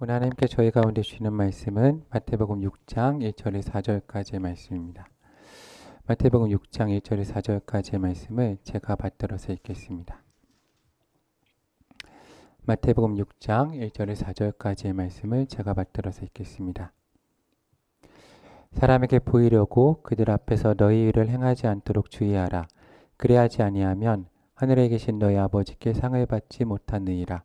오늘 하나님께 저희 가운데 주시는 말씀은 마태복음 6장 1절에서 4절까지의 말씀입니다. 마태복음 6장 1절에서 4절까지의 말씀을 제가 받들어서 읽겠습니다. 마태복음 6장 1절에서 4절까지의 말씀을 제가 받들어서 읽겠습니다. 사람에게 보이려고 그들 앞에서 너희 일을 행하지 않도록 주의하라. 그래야지 아니하면 하늘에 계신 너희 아버지께 상을 받지 못하느니라.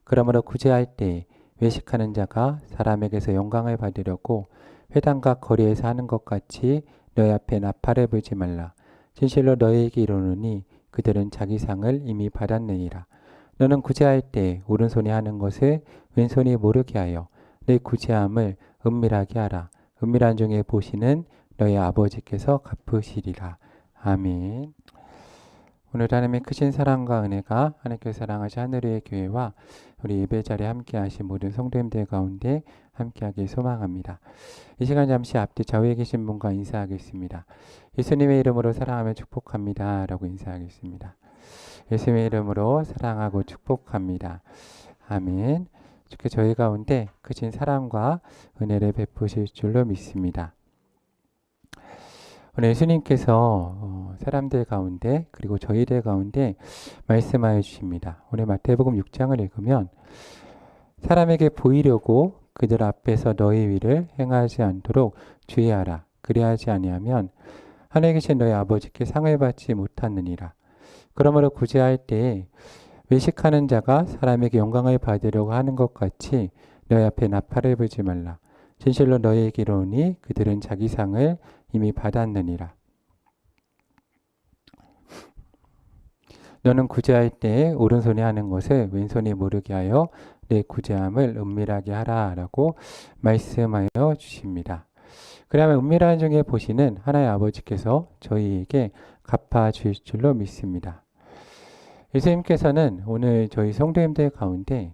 그러므로 구제할 때에 외식하는 자가 사람에게서 영광을 받으려고 회당과 거리에서 하는 것 같이 너희 앞에 나팔을 불지 말라. 진실로 너희에게 이르노니 그들은 자기 상을 이미 받았느니라. 너는 구제할 때 오른손이 하는 것을 왼손이 모르게 하여 내 구제함을 은밀하게 하라. 은밀한 중에 보시는 너희 아버지께서 갚으시리라. 아멘. 오늘 하나님의 크신 사랑과 은혜가 하나님께서 사랑하신 하늘의 교회와 우리 예배 자리에 함께 하신 모든 성도님들 가운데 함께하길 소망합니다. 이 시간 잠시 앞뒤 좌우에 계신 분과 인사하겠습니다. 예수님의 이름으로 사랑하며 축복합니다 라고 인사하겠습니다. 예수님의 이름으로 사랑하고 축복합니다. 아멘. 주께 저희 가운데 크신 사랑과 은혜를 베푸실 줄로 믿습니다. 오늘 예수님께서 사람들 가운데 그리고 저희들 가운데 말씀하여 주십니다. 오늘 마태복음 6장을 읽으면 사람에게 보이려고 그들 앞에서 너희 위를 행하지 않도록 주의하라. 그리하지 아니하면 하늘에 계신 너희 아버지께 상을 받지 못하느니라. 그러므로 구제할 때에 외식하는 자가 사람에게 영광을 받으려고 하는 것 같이 너희 앞에 나팔을 불지 말라. 진실로 너희에게 이르노니 그들은 자기 상을 이미 받았느니라. 너는 구제할 때에 오른손이 하는 것을 왼손이 모르게 하여 내 구제함을 은밀하게 하라 라고 말씀하여 주십니다. 그러면 은밀한 중에 보시는 하나의 아버지께서 저희에게 갚아주실 줄로 믿습니다. 예수님께서는 오늘 저희 성도님들 가운데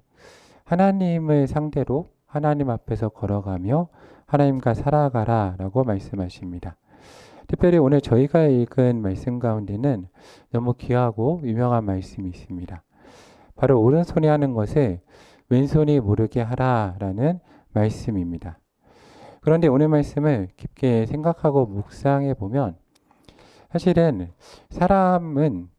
하나님을 상대로 하나님 앞에서 걸어가며 하나님과 살아가라 라고 말씀하십니다. 특별히 오늘 저희가 읽은 말씀 가운데는 너무 귀하고 유명한 말씀이 있습니다. 바로 오른손이 하는 것을 왼손이 모르게 하라 라는 말씀입니다. 그런데 오늘 말씀을 깊게 생각하고 묵상해 보면 사실은 사람은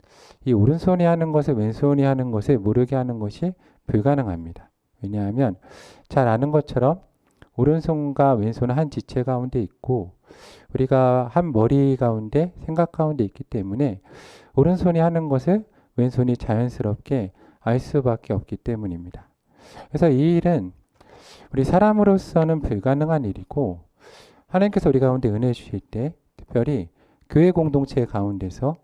이 오른손이 하는 것을 왼손이 하는 것을 모르게 하는 것이 불가능합니다. 왜냐하면 잘 아는 것처럼 오른손과 왼손은 한 지체 가운데 있고 우리가 한 머리 가운데 생각 가운데 있기 때문에 오른손이 하는 것을 왼손이 자연스럽게 알 수밖에 없기 때문입니다. 그래서 이 일은 우리 사람으로서는 불가능한 일이고 하나님께서 우리 가운데 은혜 주실 때 특별히 교회 공동체 가운데서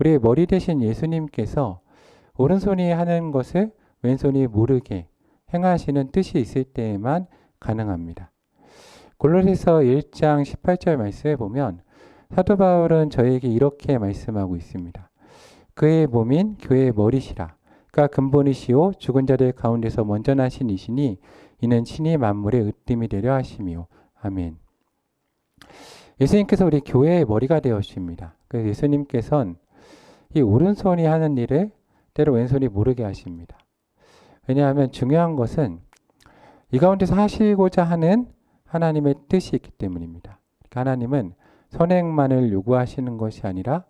우리의 머리 대신 예수님께서 오른손이 하는 것을 왼손이 모르게 행하시는 뜻이 있을 때에만 가능합니다. 골로새서 1장 18절 말씀에 보면 사도 바울은 저에게 이렇게 말씀하고 있습니다. 그의 몸인 교회의 머리시라. 그가 근본이시오 죽은 자들 가운데서 먼저 나신 이시니 이는 친히 만물의 으뜸이 되려 하심이요. 아멘. 예수님께서 우리 교회의 머리가 되어 주십니다. 그래서 예수님께서는 이 오른손이 하는 일을 때로 왼손이 모르게 하십니다. 왜냐하면 중요한 것은 이 가운데서 하시고자 하는 하나님의 뜻이 있기 때문입니다. 하나님은 선행만을 요구하시는 것이 아니라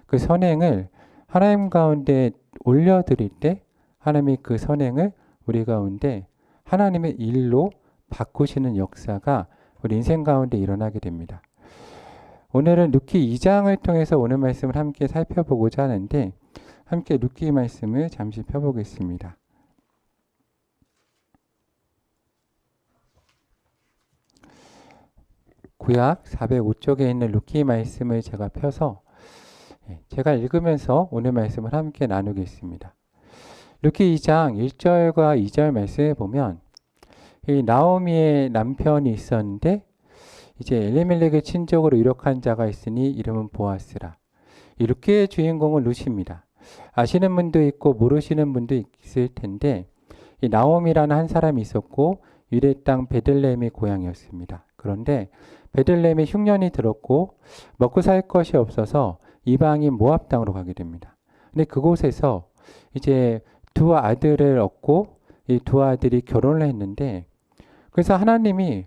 그 선행을 하나님 가운데 올려드릴 때 하나님이 그 선행을 우리 가운데 하나님의 일로 바꾸시는 역사가 우리 인생 가운데 일어나게 됩니다. 오늘은 룻기 2장을 통해서 오늘 말씀을 함께 살펴보고자 하는데 함께 룻기 말씀을 잠시 펴보겠습니다. 구약 405쪽에 있는 룻기 말씀을 제가 펴서 제가 읽으면서 오늘 말씀을 함께 나누겠습니다. 룻기 2장 1절과 2절 말씀에 보면 이 나오미의 남편이 있었는데 이제 엘리멜렉의 친족으로 유력한 자가 있으니 이름은 보아스라. 이 룻기의 주인공은 룻입니다. 아시는 분도 있고 모르시는 분도 있을 텐데 이 나오미라는 한 사람이 있었고 유대 땅 베들레헴의 고향이었습니다. 그런데 베들레헴에 흉년이 들었고 먹고 살 것이 없어서 이방인 모압 땅으로 가게 됩니다. 근데 그곳에서 이제 두 아들을 얻고 이 두 아들이 결혼을 했는데 그래서 하나님이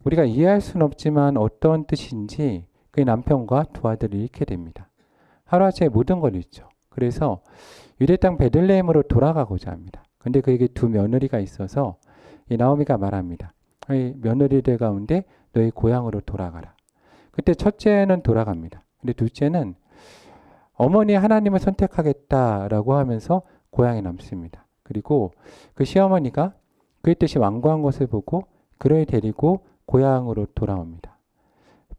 우리가 이해할 수는 없지만 어떤 뜻인지 그 남편과 두 아들을 잃게 됩니다. 하루아침에 모든 걸 잃죠. 그래서 유대 땅 베들레헴으로 돌아가고자 합니다. 근데 그에게 두 며느리가 있어서 이 나오미가 말합니다. 이 며느리들 가운데 너희 고향으로 돌아가라. 그때 첫째는 돌아갑니다. 근데 둘째는 어머니 하나님을 선택하겠다라고 하면서 고향에 남습니다. 그리고 그 시어머니가 그의 뜻이 완고한 것을 보고 그를 데리고 고향으로 돌아옵니다.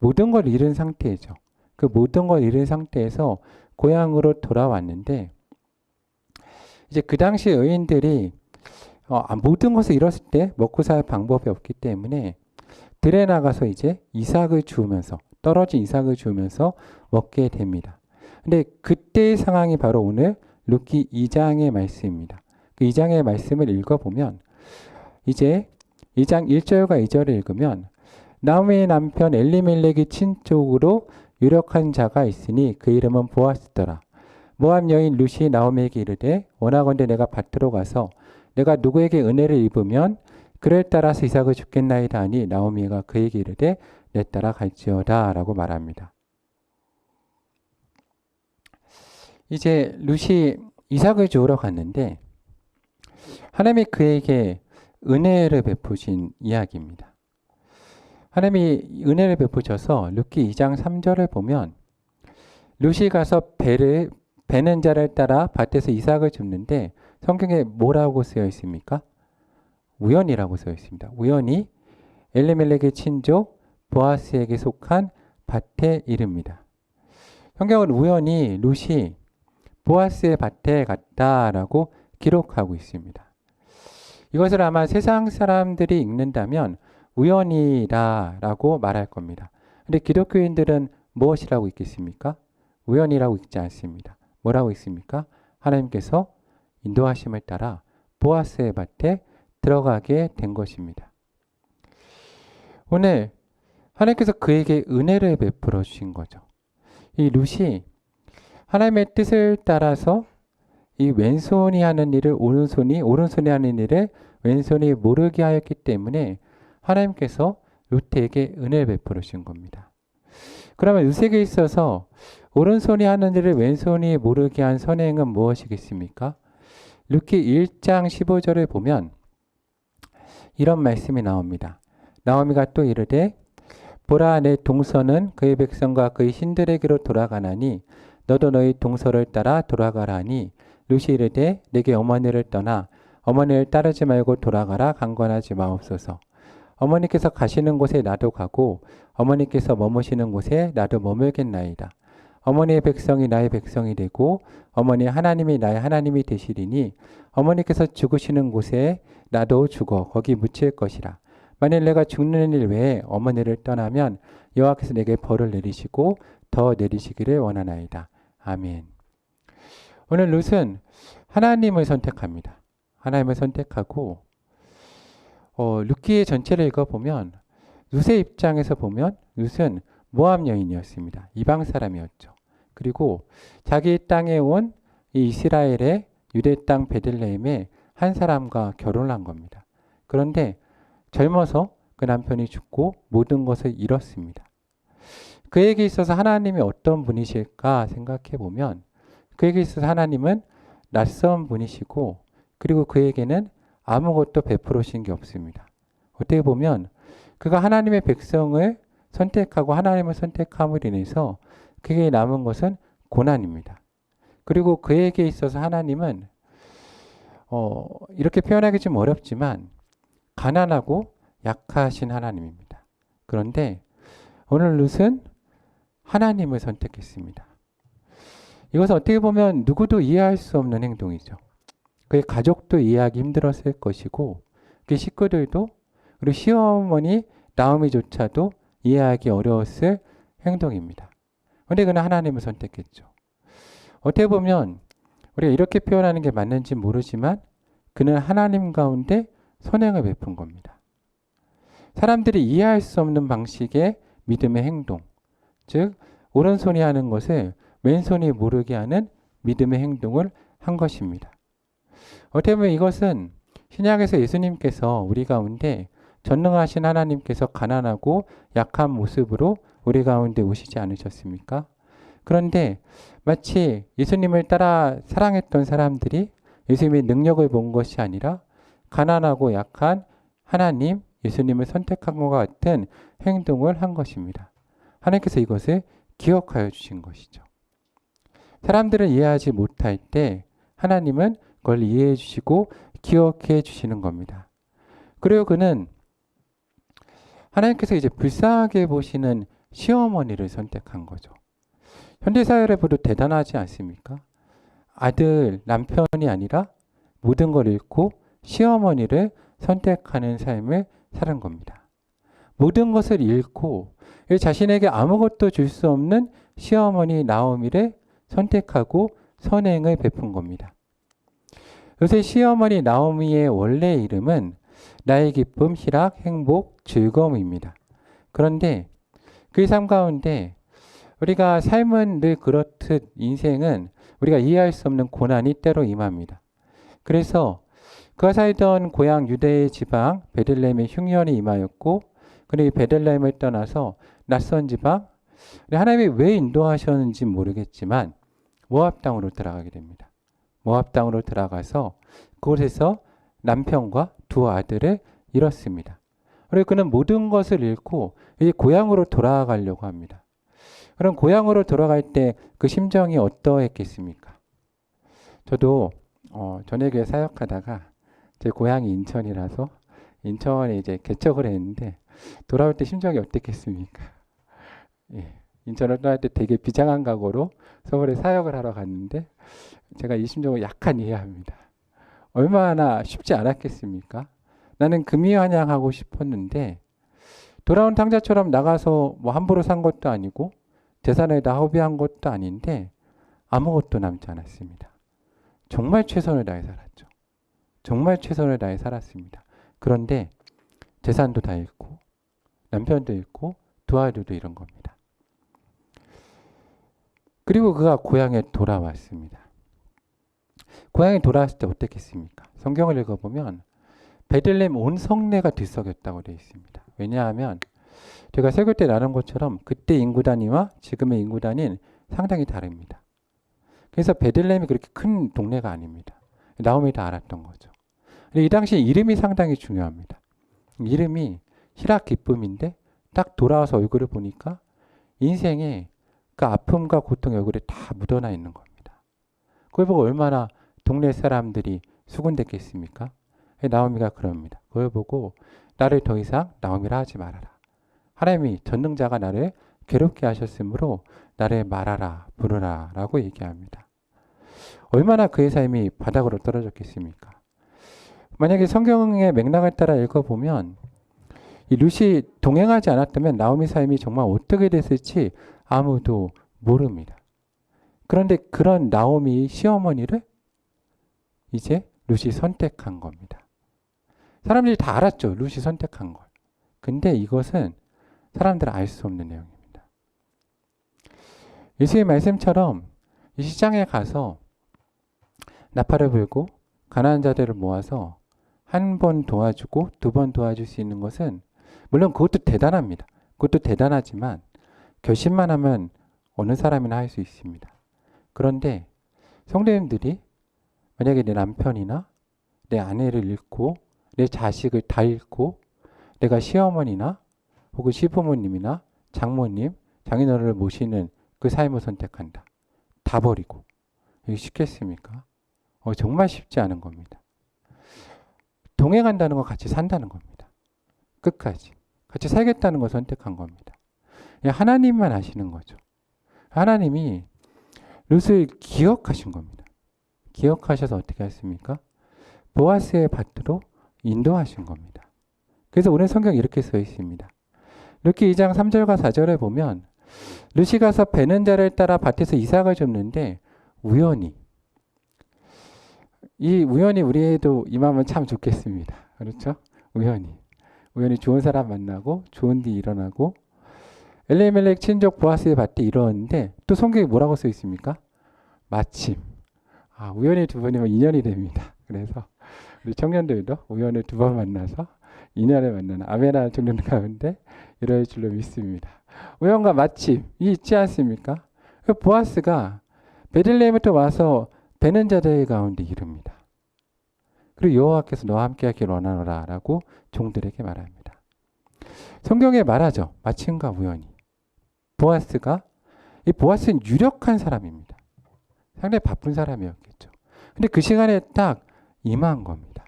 모든 걸 잃은 상태이죠. 그 모든 걸 잃은 상태에서 고향으로 돌아왔는데 이제 그 당시 의인들이 모든 것을 잃었을 때 먹고 살 방법이 없기 때문에 들에 나가서 이제 이삭을 주우면서 떨어진 이삭을 주우면서 먹게 됩니다. 근데 그때의 상황이 바로 오늘 룻기 2장의 말씀입니다. 그 2장의 말씀을 읽어보면 이제 2장 1절과 2절을 읽으면 나오미의 남편 엘리멜렉의 친족으로 유력한 자가 있으니 그 이름은 보아스더라. 모압 여인 룻이 나오미에게 이르되 원하건대 내가 밭으로 가서 내가 누구에게 은혜를 입으면 그를 따라서 이삭을 주겠나이다 하니 나오미가 그에게 이르되 내 따라 갈지어다 라고 말합니다. 이제 룻이 이삭을 주우러 갔는데 하나님이 그에게 은혜를 베푸신 이야기입니다. 하나님이 은혜를 베푸셔서 룻기 2장 3절을 보면 룻이 가서 베는 자를 따라 밭에서 이삭을 줍는데 성경에 뭐라고 쓰여 있습니까? 우연이라고 쓰여 있습니다. 우연히 엘리멜렉의 친족 보아스에게 속한 밭의 이름입니다. 성경은 우연히 룻이 보아스의 밭에 갔다라고 기록하고 있습니다. 이것을 아마 세상 사람들이 읽는다면 우연이다라고 말할 겁니다. 근데 기독교인들은 무엇이라고 읽겠습니까? 우연이라고 읽지 않습니다. 뭐라고 읽습니까? 하나님께서 인도하심을 따라 보아스의 밭에 들어가게 된 것입니다. 오늘 하나님께서 그에게 은혜를 베풀어 주신 거죠. 이 룻이 하나님의 뜻을 따라서 이 왼손이 하는 일을 오른손이 하는 일을 왼손이 모르게 하였기 때문에 하나님께서 룻에게 은혜를 베풀어 주신 겁니다. 그러면 룻에게 있어서 오른손이 하는 일을 왼손이 모르게 한 선행은 무엇이겠습니까? 룻기 1장 15절을 보면 이런 말씀이 나옵니다. 나오미가 또 이르되 보라 내 동서는 그의 백성과 그의 신들에게로 돌아가나니 너도 너희 동서를 따라 돌아가라니 룻이 이르되 내게 어머니를 떠나 어머니를 따르지 말고 돌아가라 강권하지 마옵소서. 어머니께서 가시는 곳에 나도 가고 어머니께서 머무시는 곳에 나도 머물겠나이다. 어머니의 백성이 나의 백성이 되고 어머니 하나님이 나의 하나님이 되시리니 어머니께서 죽으시는 곳에 나도 죽어 거기 묻힐 것이라. 만일 내가 죽는 일 외에 어머니를 떠나면 여호와께서 내게 벌을 내리시고 더 내리시기를 원하나이다. 아멘. 오늘 룻은 하나님을 선택합니다. 하나님을 선택하고 룻기의 전체를 읽어보면 룻의 입장에서 보면 룻은 모압 여인이었습니다. 이방 사람이었죠. 그리고 자기 땅에 온 이 이스라엘의 유대 땅 베들레헴의 한 사람과 결혼을 한 겁니다. 그런데 젊어서 그 남편이 죽고 모든 것을 잃었습니다. 그에게 있어서 하나님이 어떤 분이실까 생각해 보면 그에게 있어서 하나님은 낯선 분이시고 그리고 그에게는 아무것도 베풀어 주신 게 없습니다. 어떻게 보면 그가 하나님의 백성을 선택하고 하나님을 선택함으로 인해서 그에게 남은 것은 고난입니다. 그리고 그에게 있어서 하나님은 이렇게 표현하기 좀 어렵지만 가난하고 약하신 하나님입니다. 그런데 오늘 룻은 하나님을 선택했습니다. 이것은 어떻게 보면 누구도 이해할 수 없는 행동이죠. 그의 가족도 이해하기 힘들었을 것이고 그의 식구들도 그리고 시어머니 나오미조차도 이해하기 어려웠을 행동입니다. 그런데 그는 하나님을 선택했죠. 어떻게 보면 우리가 이렇게 표현하는 게 맞는지 모르지만 그는 하나님 가운데 선행을 베푼 겁니다. 사람들이 이해할 수 없는 방식의 믿음의 행동, 즉 오른손이 하는 것을 왼손이 모르게 하는 믿음의 행동을 한 것입니다. 어떻게 보면 이것은 신약에서 예수님께서 우리 가운데 전능하신 하나님께서 가난하고 약한 모습으로 우리 가운데 오시지 않으셨습니까? 그런데 마치 예수님을 따라 사랑했던 사람들이 예수님의 능력을 본 것이 아니라 가난하고 약한 하나님, 예수님을 선택한 것과 같은 행동을 한 것입니다. 하나님께서 이것을 기억하여 주신 것이죠. 사람들은 이해하지 못할 때 하나님은 그걸 이해해 주시고 기억해 주시는 겁니다. 그리고 그는 하나님께서 이제 불쌍하게 보시는 시어머니를 선택한 거죠. 현대사회를 봐도 대단하지 않습니까? 아들, 남편이 아니라 모든 걸 잃고 시어머니를 선택하는 삶을 사는 겁니다. 모든 것을 잃고 자신에게 아무것도 줄 수 없는 시어머니 나오미를 선택하고 선행을 베푼 겁니다. 요새 시어머니 나오미의 원래 이름은 나의 기쁨, 희락, 행복, 즐거움입니다. 그런데 그 삶 가운데 우리가 삶은 늘 그렇듯 인생은 우리가 이해할 수 없는 고난이 때로 임합니다. 그래서 그가 살던 고향 유대의 지방 베들레헴에 흉년이 임하였고 그리고 베들레헴을 떠나서 낯선 지방 하나님이 왜 인도하셨는지 모르겠지만 모압 땅으로 들어가게 됩니다. 모압 땅으로 들어가서 그곳에서 남편과 두 아들을 잃었습니다. 그리고 그는 모든 것을 잃고 이제 고향으로 돌아가려고 합니다. 그럼 고향으로 돌아갈 때 그 심정이 어떠했겠습니까? 저도 전에교회 사역하다가 제 고향이 인천이라서 인천에 이제 개척을 했는데 돌아올 때 심정이 어땠겠습니까? 예, 인천을 떠날 때 되게 비장한 각오로 서울에 사역을 하러 갔는데 제가 이 심정을 약간 이해합니다. 얼마나 쉽지 않았겠습니까? 나는 금이환영하고 싶었는데 돌아온 탕자처럼 나가서 뭐 함부로 산 것도 아니고 재산을 다 허비한 것도 아닌데 아무것도 남지 않았습니다. 정말 최선을 다해 살았죠. 정말 최선을 다해 살았습니다. 그런데 재산도 다 잃고 남편도 잃고 두 아들도 잃은 겁니다. 그리고 그가 고향에 돌아왔습니다. 고향에 돌아왔을 때 어땠겠습니까? 성경을 읽어보면 베들레헴 온 성내가 들썩였다고 되어 있습니다. 왜냐하면 제가 설교 때 나눈 것처럼 그때 인구 단위와 지금의 인구 단위는 상당히 다릅니다. 그래서 베들레헴이 그렇게 큰 동네가 아닙니다. 나오미 다 알았던 거죠. 이 당시 이름이 상당히 중요합니다. 이름이 희락 기쁨인데 딱 돌아와서 얼굴을 보니까 인생에 그 아픔과 고통의 얼굴에 다 묻어나 있는 겁니다. 그걸 보고 얼마나 동네 사람들이 수군댔겠습니까? 나오미가 그럽니다. 그걸 보고 나를 더 이상 나오미라 하지 말아라. 하나님이 전능자가 나를 괴롭게 하셨으므로 나를 말하라 부르라 라고 얘기합니다. 얼마나 그의 삶이 바닥으로 떨어졌겠습니까? 만약에 성경의 맥락을 따라 읽어보면 이 룻이 동행하지 않았다면 나오미 삶이 정말 어떻게 됐을지 아무도 모릅니다. 그런데 그런 나오미 시어머니를 이제 룻이 선택한 겁니다. 사람들이 다 알았죠. 룻이 선택한 걸. 근데 이것은 사람들은 알 수 없는 내용입니다. 예수의 말씀처럼 이 시장에 가서 나팔을 불고 가난한 자들을 모아서 한 번 도와주고 두 번 도와줄 수 있는 것은 물론 그것도 대단합니다. 그것도 대단하지만 결심만 하면 어느 사람이나 할 수 있습니다. 그런데 성도님들이 만약에 내 남편이나 내 아내를 잃고 내 자식을 다 잃고 내가 시어머니나 혹은 시부모님이나 장모님, 장인어른을 모시는 그 삶을 선택한다. 다 버리고. 이게 쉽겠습니까? 정말 쉽지 않은 겁니다. 동행한다는 건 같이 산다는 겁니다. 끝까지. 같이 살겠다는 걸 선택한 겁니다. 하나님만 아시는 거죠. 하나님이 룻을 기억하신 겁니다. 기억하셔서 어떻게 했습니까? 보아스의 밭으로 인도하신 겁니다. 그래서 오늘 성경에 이렇게 써 있습니다. 룻기 2장 3절과 4절에 보면 룻이 가서 베는 자를 따라 밭에서 이삭을 줍는데 우연히 이 우연히 우리에도 임하면 참 좋겠습니다. 그렇죠? 우연히 좋은 사람 만나고 좋은 일이 일어나고 엘리멜렉 친족 보아스의 밭에 이러는데 또 성경에 뭐라고 써 있습니까? 마침 우연히 두 번이면 인연이 됩니다. 그래서 우리 청년들도 우연을 두 번 만나서 인연을 만나는 아멘을 죽는 가운데 이럴 줄로 믿습니다. 우연과 마침이 있지 않습니까? 그 보아스가 베들레헴부터 와서 베는 자들 가운데 이릅니다. 그리고 여호와께서 너와 함께하기를 원하노라 라고 종들에게 말합니다. 성경에 말하죠. 마침과 우연히. 이 보아스는 유력한 사람입니다. 상당히 바쁜 사람이었겠죠. 근데 그 시간에 딱 임한 겁니다.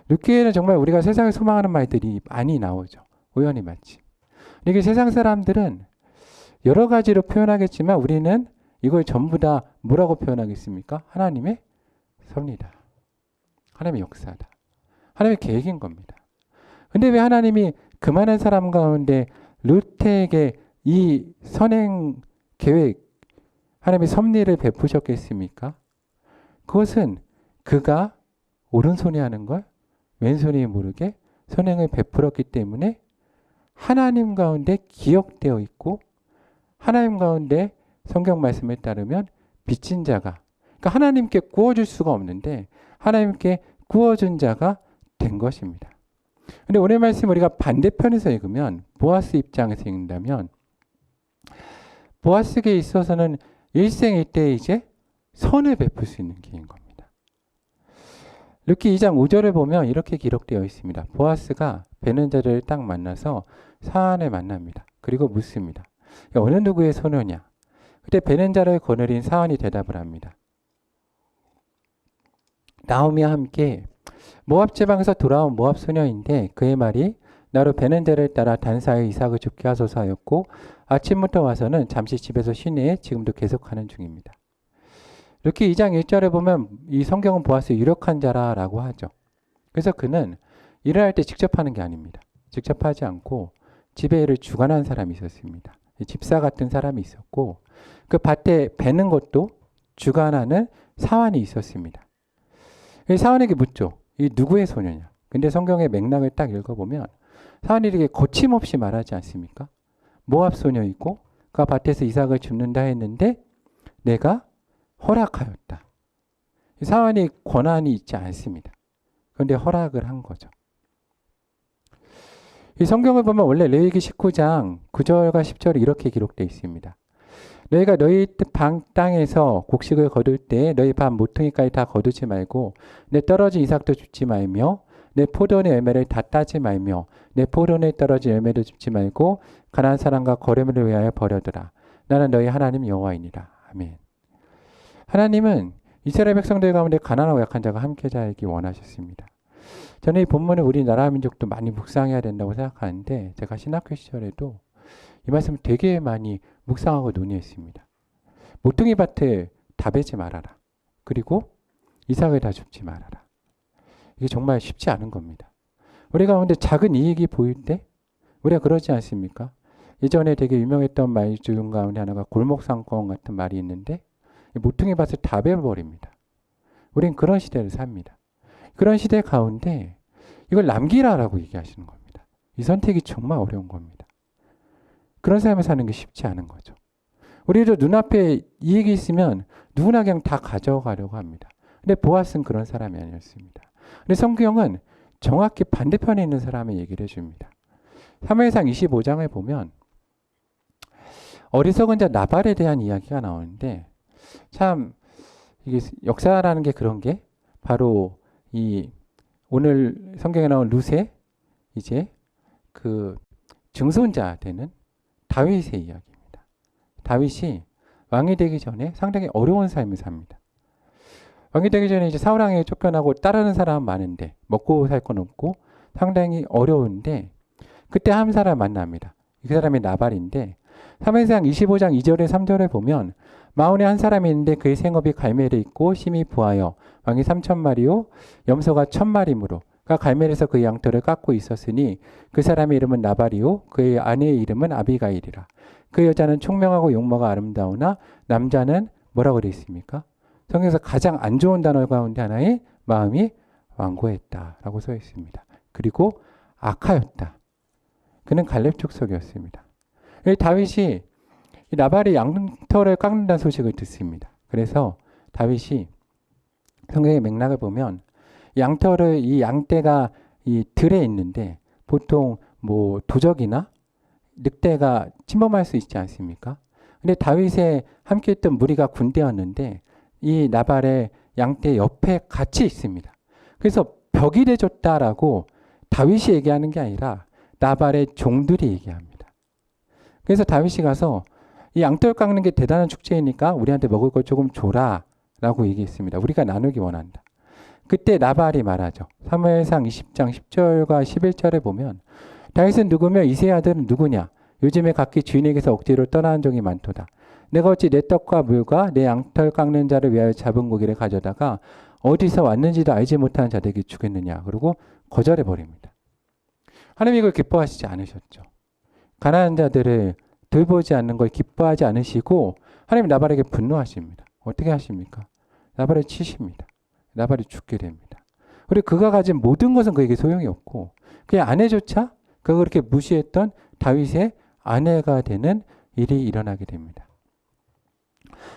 룻기에는 정말 우리가 세상에 소망하는 말들이 많이 나오죠. 우연히 마침. 이게 세상 사람들은 여러 가지로 표현하겠지만 우리는 이걸 전부 다 뭐라고 표현하겠습니까? 하나님의 섭리다. 하나님의 역사다. 하나님의 계획인 겁니다. 근데 왜 하나님이 그 많은 사람 가운데 룻에게 이 선행 계획, 하나님의 섭리를 베푸셨겠습니까? 그것은 그가 오른손이 하는 걸 왼손이 모르게 선행을 베풀었기 때문에 하나님 가운데 기억되어 있고 하나님 가운데 성경 말씀에 따르면 빚진 자가, 그러니까 하나님께 구워줄 수가 없는데 하나님께 구워준 자가 된 것입니다. 근데 오늘 말씀 우리가 반대편에서 읽으면, 보아스 입장에서 읽는다면 보아스에게 있어서는 일생일대 이제 선을 베풀 수 있는 기회인 겁니다. 룻기 2장 5절을 보면 이렇게 기록되어 있습니다. 보아스가 베는 자를 딱 만나서 사안을 만납니다. 그리고 묻습니다. 어느 누구의 소녀냐? 그때 베는 자를 거느린 사안이 대답을 합니다. 나오미와 함께 모압 지방에서 돌아온 모압 소녀인데 그의 말이 나로 베는 자를 따라 단사에 이삭을 죽게 하소서 하였고 아침부터 와서는 잠시 집에서 쉬네 지금도 계속하는 중입니다. 이렇게 2장 1절에 보면 이 성경은 보아스 유력한 자라고 하죠. 그래서 그는 일을 할 때 직접 하는 게 아닙니다. 직접 하지 않고 집에 일을 주관하는 사람이 있었습니다. 집사 같은 사람이 있었고 그 밭에 베는 것도 주관하는 사환이 있었습니다. 이 사환에게 묻죠. 이 누구의 소녀냐? 근데 성경의 맥락을 딱 읽어보면 사환이 이렇게 거침없이 말하지 않습니까? 모압 소녀이고 그 밭에서 이삭을 줍는다 했는데 내가 허락하였다. 이 사환이 권한이 있지 않습니다. 그런데 허락을 한 거죠. 이 성경을 보면 원래 레위기 19장 9절과 10절이 이렇게 기록되어 있습니다. 너희가 너희 땅에서 곡식을 거둘 때 너희 밭 모퉁이까지 다 거두지 말고 내 떨어진 이삭도 줍지 말며 내 포도원의 열매를 다 따지 말며 내 포도원에 떨어진 열매도 줍지 말고 가난한 사람과 거래물을 위하여 버려두라. 나는 너희 하나님 여호와이니라. 아멘. 하나님은 이스라엘 백성들 가운데 가난하고 약한 자가 함께 살기 원하셨습니다. 저는 이 본문을 우리나라 민족도 많이 묵상해야 된다고 생각하는데 제가 신학교 시절에도 이 말씀을 되게 많이 묵상하고 논의했습니다. 모퉁이 밭을 다 베지 말아라. 그리고 이삭을 다 줍지 말아라. 이게 정말 쉽지 않은 겁니다. 우리 가운데 작은 이익이 보일 때 우리가 그러지 않습니까? 예전에 되게 유명했던 말 중 가운데 하나가 골목상권 같은 말이 있는데 모퉁이 밭을 다 베버립니다. 우린 그런 시대를 삽니다. 그런 시대 가운데 이걸 남기라라고 얘기하시는 겁니다. 이 선택이 정말 어려운 겁니다. 그런 삶을 사는 게 쉽지 않은 거죠. 우리도 눈앞에 이익이 있으면 누구나 그냥 다 가져가려고 합니다. 근데 보아스는 그런 사람이 아니었습니다. 근데 성경은 정확히 반대편에 있는 사람의 얘기를 해줍니다. 사무엘상 25장을 보면 어리석은 자 나발에 대한 이야기가 나오는데 참 이게 역사라는 게 그런 게 바로 이 오늘 성경에 나온 룻의 이제 그 증손자 되는 다윗의 이야기입니다. 다윗이 왕이 되기 전에 상당히 어려운 삶을 삽니다. 왕이 되기 전에 이제 사울 왕에게 쫓겨나고 따르는 사람은 많은데 먹고 살 건 없고 상당히 어려운데 그때 한 사람 만납니다. 그 사람이 나발인데 사무엘상 25장 2절에 3절에 보면 마온에 한 사람이 있는데 그의 생업이 갈멜에 있고 심히 부하여 왕이 3,000마리요 염소가 1,000마리므로 그가 갈멜에서 그 양털을 깎고 있었으니 그 사람의 이름은 나발이요 그의 아내의 이름은 아비가일이라. 그 여자는 총명하고 용모가 아름다우나 남자는 뭐라고 되어 있습니까? 성경에서 가장 안 좋은 단어 가운데 하나의 마음이 완고했다라고 써 있습니다. 그리고 악하였다. 그는 갈렙 족속이었습니다. 다윗이 나발이 양털을 깎는다는 소식을 듣습니다. 그래서 다윗이 성경의 맥락을 보면 양털을 이 양떼가 이 들에 있는데 보통 뭐 도적이나 늑대가 침범할 수 있지 않습니까? 근데 다윗의 함께했던 무리가 군대였는데 이 나발의 양떼 옆에 같이 있습니다. 그래서 벽이 되줬다라고 다윗이 얘기하는 게 아니라 나발의 종들이 얘기합니다. 그래서 다윗이 가서 이 양털 깎는 게 대단한 축제이니까 우리한테 먹을 걸 조금 줘라 라고 얘기했습니다. 우리가 나누기 원한다. 그때 나발이 말하죠. 사무엘상 20장 10절과 11절에 보면 다윗은 누구며 이새의 아들은 누구냐? 요즘에 각기 주인에게서 억지로 떠나는 종이 많도다. 내가 어찌 내 떡과 물과 내 양털 깎는 자를 위하여 잡은 고기를 가져다가 어디서 왔는지도 알지 못하는 자들에게 주겠느냐. 그리고 거절해 버립니다. 하나님 이걸 기뻐하시지 않으셨죠. 가난한 자들을 돌보지 않는 걸 기뻐하지 않으시고 하나님 나발에게 분노하십니다. 어떻게 하십니까? 나발을 치십니다. 나발이 죽게 됩니다. 그리고 그가 가진 모든 것은 그에게 소용이 없고 그의 아내조차 그가 그렇게 무시했던 다윗의 아내가 되는 일이 일어나게 됩니다.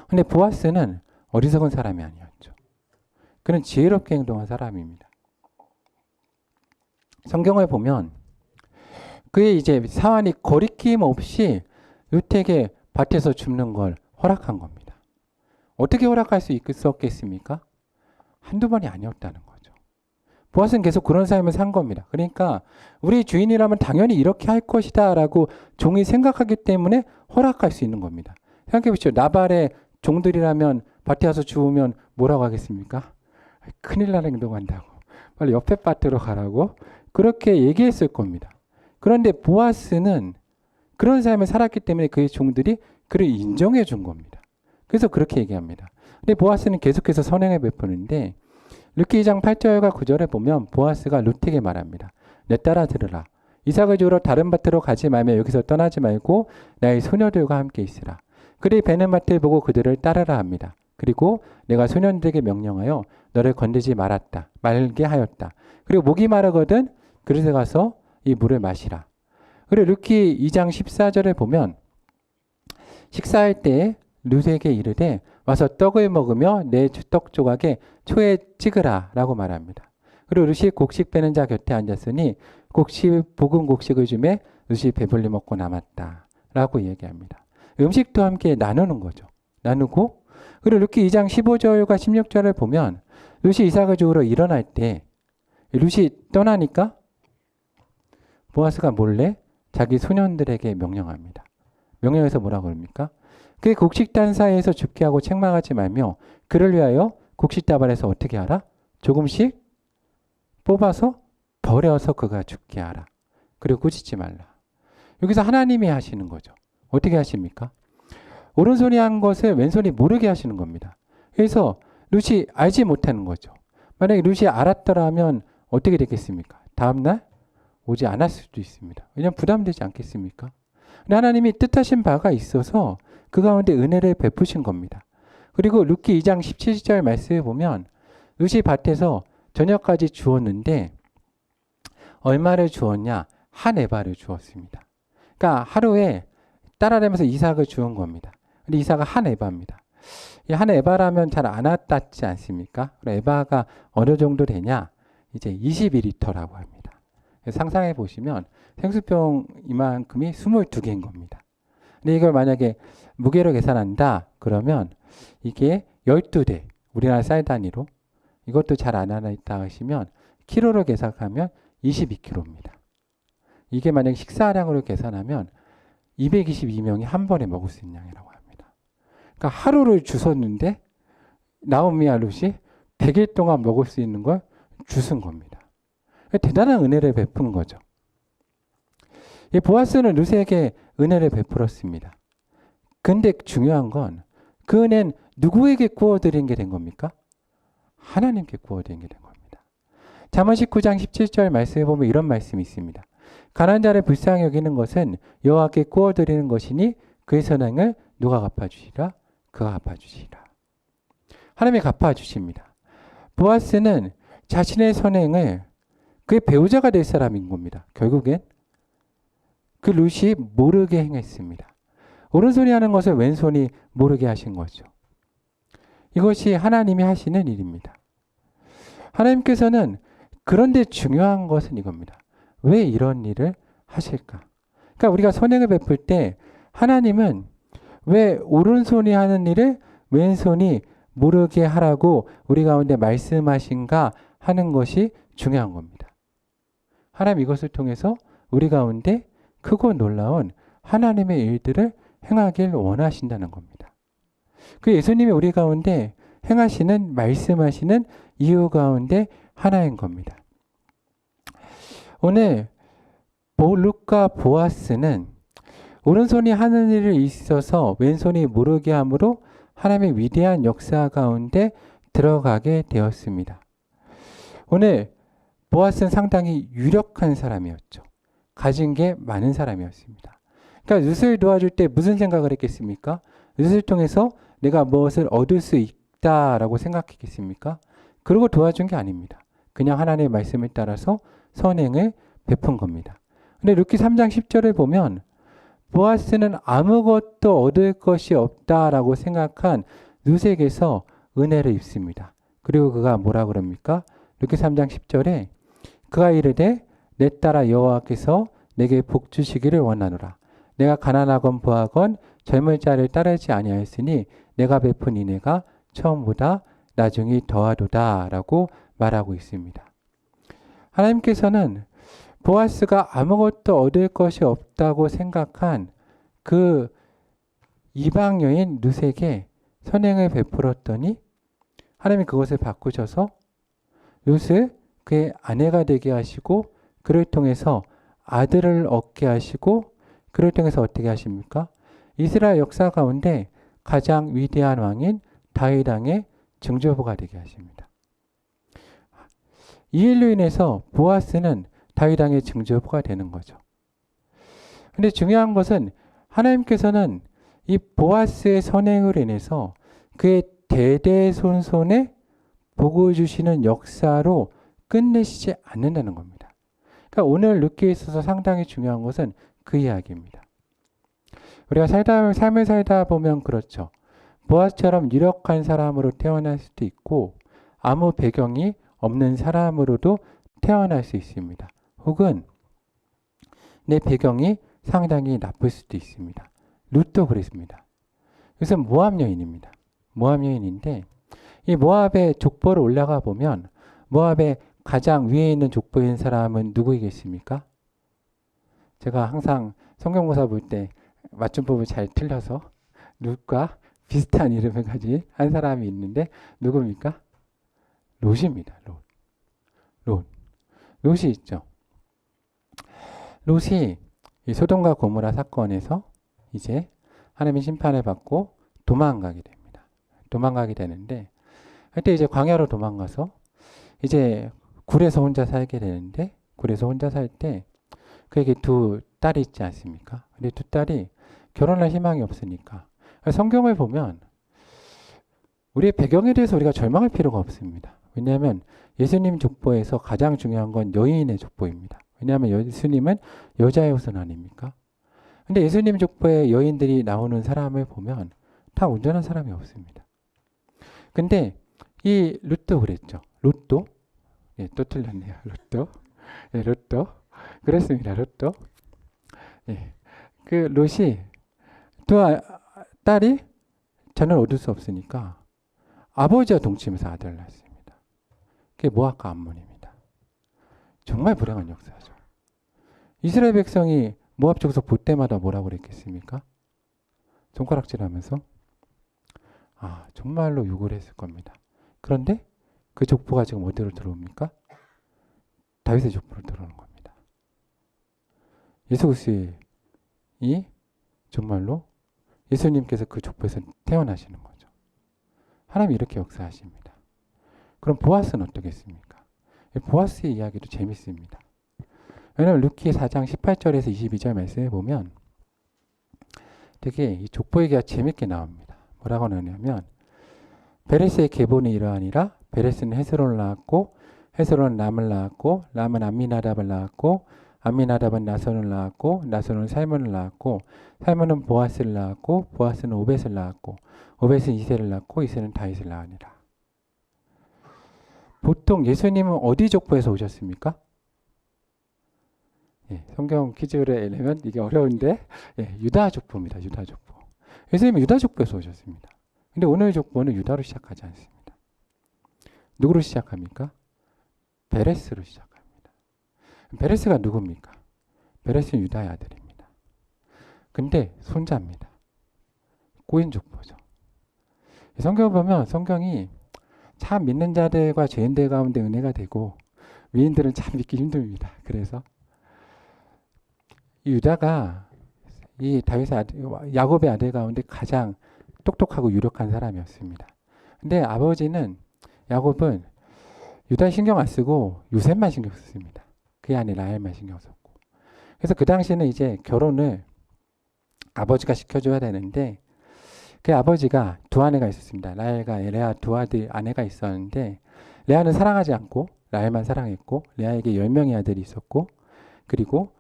그런데 보아스는 어리석은 사람이 아니었죠. 그는 지혜롭게 행동한 사람입니다. 성경을 보면 그의 이제 사환이 거리낌 없이 루텍의 밭에서 줍는 걸 허락한 겁니다. 어떻게 허락할 수 있었겠습니까? 한두 번이 아니었다는 거죠. 보아스는 계속 그런 삶을 산 겁니다. 그러니까 우리 주인이라면 당연히 이렇게 할 것이다 라고 종이 생각하기 때문에 허락할 수 있는 겁니다. 생각해 보시죠. 나발의 종들이라면 밭에 와서 주우면 뭐라고 하겠습니까? 큰일 날 행동한다고. 빨리 옆에 밭으로 가라고 그렇게 얘기했을 겁니다. 그런데 보아스는 그런 삶을 살았기 때문에 그의 종들이 그를 인정해 준 겁니다. 그래서 그렇게 얘기합니다. 근데 보아스는 계속해서 선행을 베푸는데 룻기 2장 8절과 9절에 보면 보아스가 룻에게 말합니다. 내 딸아 들으라. 이삭을 주우러 다른 밭으로 가지 말며 여기서 떠나지 말고 나의 소녀들과 함께 있으라. 그들이 베는 밭을 보고 그들을 따르라 합니다. 그리고 내가 소년들에게 명령하여 너를 건드지 말게 하였다. 그리고 목이 마르거든 그릇에 가서 이 물을 마시라. 그리고 룻기 2장 14절에 보면 식사할 때 룻에게 이르되 와서 떡을 먹으며 내 떡 조각에 초에 찍으라 라고 말합니다. 그리고 룻이 곡식 빼는 자 곁에 앉았으니 볶은 곡식을 주매 룻이 배불리 먹고 남았다 라고 얘기합니다. 음식도 함께 나누는 거죠. 나누고 그리고 룻기 2장 15절과 16절을 보면 룻이 이삭을 주우러 일어날 때 룻이 떠나니까 보아스가 몰래 자기 소년들에게 명령합니다. 명령해서 뭐라고 그럽니까? 그 곡식단 사이에서 죽게 하고 책망하지 말며 그를 위하여 곡식다발에서 어떻게 하라? 조금씩 뽑아서 버려서 그가 죽게 하라. 그리고 꾸짖지 말라. 여기서 하나님이 하시는 거죠. 어떻게 하십니까? 오른손이 한 것을 왼손이 모르게 하시는 겁니다. 그래서 룻이 알지 못하는 거죠. 만약에 룻이 알았더라면 어떻게 됐겠습니까? 다음날 오지 않았을 수도 있습니다. 왜냐하면 부담되지 않겠습니까? 근데 하나님이 뜻하신 바가 있어서 그 가운데 은혜를 베푸신 겁니다. 그리고 룻기 2장 17절 말씀에 보면 룻이 밭에서 저녁까지 주었는데 얼마를 주었냐? 한 에바를 주었습니다. 그러니까 하루에 따라다니면서 이삭을 주은 겁니다. 근데 이삭은 한 에바입니다. 이 한 에바라면 잘 안 왔다지 않습니까? 에바가 어느 정도 되냐? 이제 22리터라고 합니다. 상상해 보시면 생수병 이만큼이 22개인 겁니다. 근데 이걸 만약에 무게로 계산한다 그러면 이게 12대 우리나라 쌀 단위로 이것도 잘 안 하다 하시면 키로로 계산하면 22kg입니다. 이게 만약에 식사량으로 계산하면 222명이 한 번에 먹을 수 있는 양이라고 합니다. 그러니까 하루를 주웠는데 나오미와 룻이 100일 동안 먹을 수 있는 걸 주순 겁니다. 대단한 은혜를 베푼 거죠. 이 보아스는 룻에게 은혜를 베풀었습니다. 근데 중요한 건 그 은혜는 누구에게 구워드린 게 된 겁니까? 하나님께 구워드린 게 된 겁니다. 잠언 19장 17절 말씀에 보면 이런 말씀이 있습니다. 가난한 자를 불쌍히 여기는 것은 여호와께 구워드리는 것이니 그의 선행을 누가 갚아주시라? 그가 갚아주시라. 하나님이 갚아주십니다. 보아스는 자신의 선행을 그의 배우자가 될 사람인 겁니다. 결국엔 그 룻이 모르게 행했습니다. 오른손이 하는 것을 왼손이 모르게 하신 거죠. 이것이 하나님이 하시는 일입니다. 하나님께서는 그런데 중요한 것은 이겁니다. 왜 이런 일을 하실까? 그러니까 우리가 선행을 베풀 때 하나님은 왜 오른손이 하는 일을 왼손이 모르게 하라고 우리 가운데 말씀하신가 하는 것이 중요한 겁니다. 하나님 이것을 통해서 우리 가운데 크고 놀라운 하나님의 일들을 행하길 원하신다는 겁니다. 그 예수님이 우리 가운데 행하시는 말씀하시는 이유 가운데 하나인 겁니다. 오늘 룻과 보아스는 오른손이 하는 일을 있어서 왼손이 모르게 함으로 하나님의 위대한 역사 가운데 들어가게 되었습니다. 오늘 보아스는 상당히 유력한 사람이었죠. 가진 게 많은 사람이었습니다. 그러니까 룻을 도와줄 때 무슨 생각을 했겠습니까? 룻을 통해서 내가 무엇을 얻을 수 있다라고 생각했겠습니까? 그러고 도와준 게 아닙니다. 그냥 하나님의 말씀을 따라서 선행을 베푼 겁니다. 근데 룻기 3장 10절을 보면 보아스는 아무것도 얻을 것이 없다라고 생각한 룻에게서 은혜를 입습니다. 그리고 그가 뭐라 그럽니까? 룻기 3장 10절에 그가 이르되 내 딸아 여호와께서 내게 복 주시기를 원하노라. 내가 가난하건 부하건 젊은 자를 따르지 아니하였으니 내가 베푼 인애가 처음보다 나중이 더하도다 라고 말하고 있습니다. 하나님께서는 보아스가 아무것도 얻을 것이 없다고 생각한 그 이방 여인 룻에게 선행을 베풀었더니 하나님이 그것을 바꾸셔서 룻을 그의 아내가 되게 하시고 그를 통해서 아들을 얻게 하시고 그를 통해서 어떻게 하십니까? 이스라엘 역사 가운데 가장 위대한 왕인 다윗 왕의 증조부가 되게 하십니다. 이 일로 인해서 보아스는 다윗 왕의 증조부가 되는 거죠. 근데 중요한 것은 하나님께서는 이 보아스의 선행으로 인해서 그의 대대손손에 복을 주시는 역사로 끝내시지 않는다는 겁니다. 그러니까 오늘 룻기에 있어서 상당히 중요한 것은 그 이야기입니다. 우리가 삶을 살다 보면 그렇죠. 보아스처럼 유력한 사람으로 태어날 수도 있고 아무 배경이 없는 사람으로도 태어날 수 있습니다. 혹은 내 배경이 상당히 나쁠 수도 있습니다. 룻도 그랬습니다. 그래서 모압 여인입니다. 모압 여인인데 이 모압의 족보를 올라가 보면 모압의 가장 위에 있는 족보인 사람은 누구이겠습니까? 제가 항상 성경모사 볼 때 맞춤법을 잘 틀려서 룻과 비슷한 이름을 가진 한 사람이 있는데 누굽니까? 롯입니다. 롯이 있죠. 롯이 이 소돔과 고모라 사건에서 이제 하나님의 심판을 받고 도망가게 됩니다. 도망가게 되는데 그때 이제 광야로 도망가서 이제 굴에서 혼자 살게 되는데 굴에서 혼자 살 때 그에게 두 딸이 있지 않습니까? 근데 두 딸이 결혼할 희망이 없으니까 성경을 보면 우리의 배경에 대해서 우리가 절망할 필요가 없습니다. 왜냐하면 예수님 족보에서 가장 중요한 건 여인의 족보입니다. 왜냐하면 예수님은 여자의 후손 아닙니까? 근데 예수님 족보에 여인들이 나오는 사람을 보면 다 온전한 사람이 없습니다. 근데 이 룻도 그랬죠. 룻도 예, 또 틀렸네요. 룻도 예, 룻도 그렇습니다. 룻도 예, 그 룻이 두 딸이 자는 얻을 수 없으니까 아버지와 동침해서 아들을 낳습니다. 그게 모압과 암몬입니다. 정말 불행한 역사죠. 이스라엘 백성이 모압 족속 볼 때마다 뭐라고 그랬겠습니까? 손가락질하면서 정말로 욕을 했을 겁니다. 그런데 그 족보가 지금 어디로 들어옵니까? 다윗의 족보로 들어오는 겁니다. 예수 그리스도이 정말로 예수님께서 그 족보에서 태어나시는 거죠. 하나님이 이렇게 역사하십니다. 그럼 보아스는 어떻겠습니까? 보아스의 이야기도 재밌습니다. 왜냐하면 룻기 4장 18절에서 22절 말씀에 보면 되게 이 족보 얘기가 재밌게 나옵니다. 뭐라고 나오냐면 베레스의 계보는 이러하니라. 베레스는 헤스론을 낳았고 헤스론은 람을 낳았고 람은 암미나답을 낳았고 암미나답은 나손을 낳았고 나손은 살몬을 낳았고 살몬은 보아스를 낳았고 보아스는 오벳을 낳았고 오벳은 이새를 낳고 이새는 다윗을 낳으니라. 보통 예수님은 어디 족보에서 오셨습니까? 예, 성경 퀴즈를 내면 이게 어려운데 예, 유다 족보입니다. 유다 족보. 예수님은 유다 족보에서 오셨습니다. 근데 오늘 족보는 유다로 시작하지 않습니다. 누구로 시작합니까? 베레스로 시작합니다. 베레스가 누굽니까? 베레스는 유다의 아들입니다. 근데 손자입니다. 꼬인 족보죠. 성경을 보면 성경이 참 믿는 자들과 죄인들 가운데 은혜가 되고 위인들은 참 믿기 힘듭니다. 그래서 유다가 이 다윗의 아들, 야곱의 아들 가운데 가장 똑똑하고 유력한 사람이었습니다. 근데 아버지는 야곱은 유다 신경 안 쓰고 요셉만 신경 썼습니다. 그의 아내 라헬만 신경 썼고. 그래서 그 당시에는 이제 결혼을 아버지가 시켜줘야 되는데 그 아버지가 두 아내가 있었습니다. 라헬과 레아 두 아들 아내가 있었는데 레아는 사랑하지 않고 라헬만 사랑했고 레아에게 10명의 아들이 있었고 그리고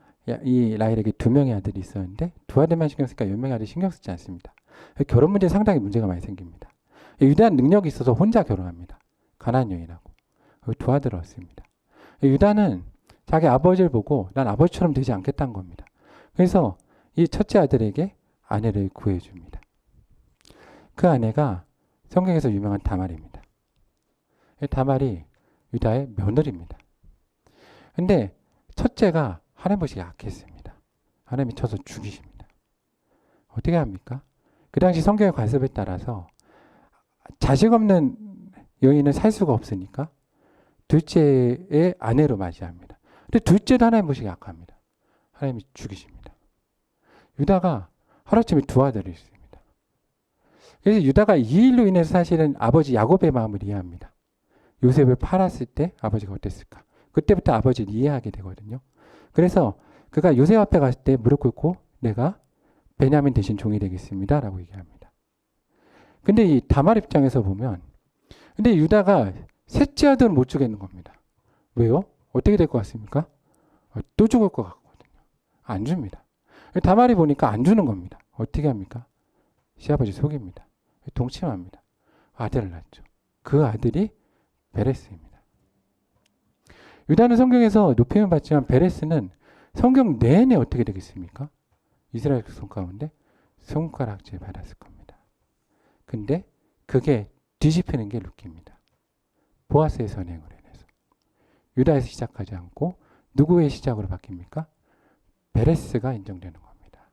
이 라헬에게 2명의 아들이 있었는데 두 아들만 신경 쓰니까 10명의 아들이 신경 쓰지 않습니다. 결혼 문제에 상당히 문제가 많이 생깁니다. 유다는 능력이 있어서 혼자 결혼합니다. 가나안 여인하고 두 아들을 얻습니다. 유다는 자기 아버지를 보고 난 아버지처럼 되지 않겠다는 겁니다. 그래서 이 첫째 아들에게 아내를 구해줍니다. 그 아내가 성경에서 유명한 다말입니다. 다말이 유다의 며느리입니다. 근데 첫째가 하나님 보시기에 약했습니다. 하나님이 쳐서 죽이십니다. 어떻게 합니까? 그 당시 성경의 관습에 따라서 자식 없는 여인은 살 수가 없으니까 둘째의 아내로 맞이합니다. 근데 둘째도 하나님 보시기에 약합니다. 하나님이 죽이십니다. 유다가 하루아침에 두 아들이 있습니다. 그래서 유다가 이 일로 인해서 사실은 아버지 야곱의 마음을 이해합니다. 요셉을 팔았을 때 아버지가 어땠을까? 그때부터 아버지를 이해하게 되거든요. 그래서 그가 요셉 앞에 갔을 때 무릎 꿇고 내가 베냐민 대신 종이 되겠습니다. 라고 얘기합니다. 근데 이 다말 입장에서 보면 근데 유다가 셋째 아들은 못 주겠는 겁니다. 왜요? 어떻게 될 것 같습니까? 또 죽을 것 같거든요. 안 줍니다. 다말이 보니까 안 주는 겁니다. 어떻게 합니까? 시아버지 속입니다. 동침합니다. 아들을 낳죠. 그 아들이 베레스입니다. 유다는 성경에서 높임을 받지만 베레스는 성경 내내 어떻게 되겠습니까? 이스라엘 백성 가운데 손가락질 받았을 겁니다. 근데 그게 뒤집히는 게 룻기입니다. 보아스의 선행으로 인해서. 유다에서 시작하지 않고 누구의 시작으로 바뀝니까? 베레스가 인정되는 겁니다.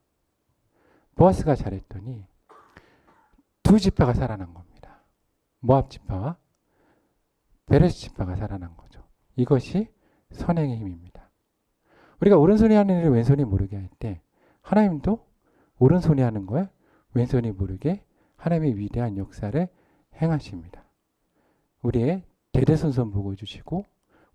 보아스가 잘했더니 두 지파가 살아난 겁니다. 모압 지파와 베레스 지파가 살아난 거죠. 이것이 선행의 힘입니다. 우리가 오른손이 하는 일을 왼손이 모르게 할 때 하나님도 오른손이 하는 걸 왼손이 모르게 하나님의 위대한 역사를 행하십니다. 우리의 대대손손 복을 주시고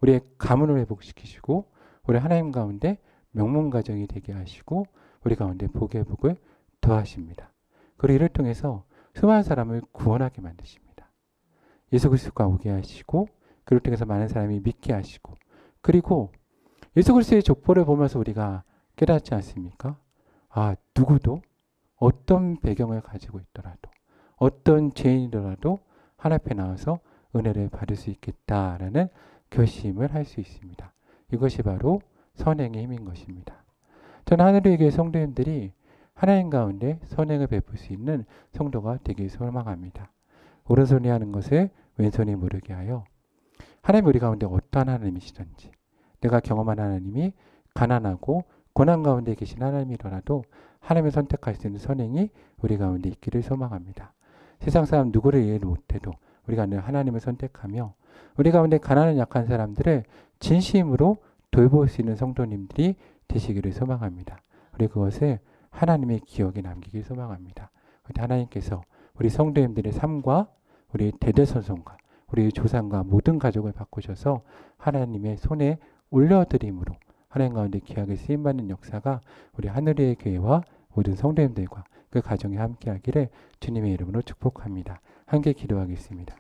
우리의 가문을 회복시키시고 우리 하나님 가운데 명문가정이 되게 하시고 우리 가운데 복의 복을 더하십니다. 그리고 이를 통해서 수많은 사람을 구원하게 만드십니다. 예수 그리스도가 오게 하시고 그를 통해서 많은 사람이 믿게 하시고 그리고 예수 그리스도의 족보를 보면서 우리가 깨닫지 않습니까? 아, 누구도 어떤 배경을 가지고 있더라도 어떤 죄인이더라도 하나님 앞에 나와서 은혜를 받을 수 있겠다라는 결심을 할 수 있습니다. 이것이 바로 선행의 힘인 것입니다. 저는 하늘의 교회 성도님들이 하나님 가운데 선행을 베풀 수 있는 성도가 되길 소망합니다. 오른손이 하는 것을 왼손이 모르게 하여 하나님 우리 가운데 어떠한 하나님이시든지 내가 경험한 하나님이 가난하고 고난 가운데 계신 하나님이더라도 하나님을 선택할 수 있는 선행이 우리 가운데 있기를 소망합니다. 세상 사람 누구를 이해 못해도 우리가 늘 하나님을 선택하며 우리 가운데 가난한 약한 사람들을 진심으로 돌볼 수 있는 성도님들이 되시기를 소망합니다. 그리고 그것을 하나님의 기억에 남기길 소망합니다. 하나님께서 우리 성도님들의 삶과 우리 대대손손과 우리 조상과 모든 가족을 바꾸셔서 하나님의 손에 올려드림으로 하나님 가운데 귀하게 쓰임받는 역사가 우리 하늘의 교회와 모든 성도님들과 그 가정에 함께하기를 주님의 이름으로 축복합니다. 함께 기도하겠습니다.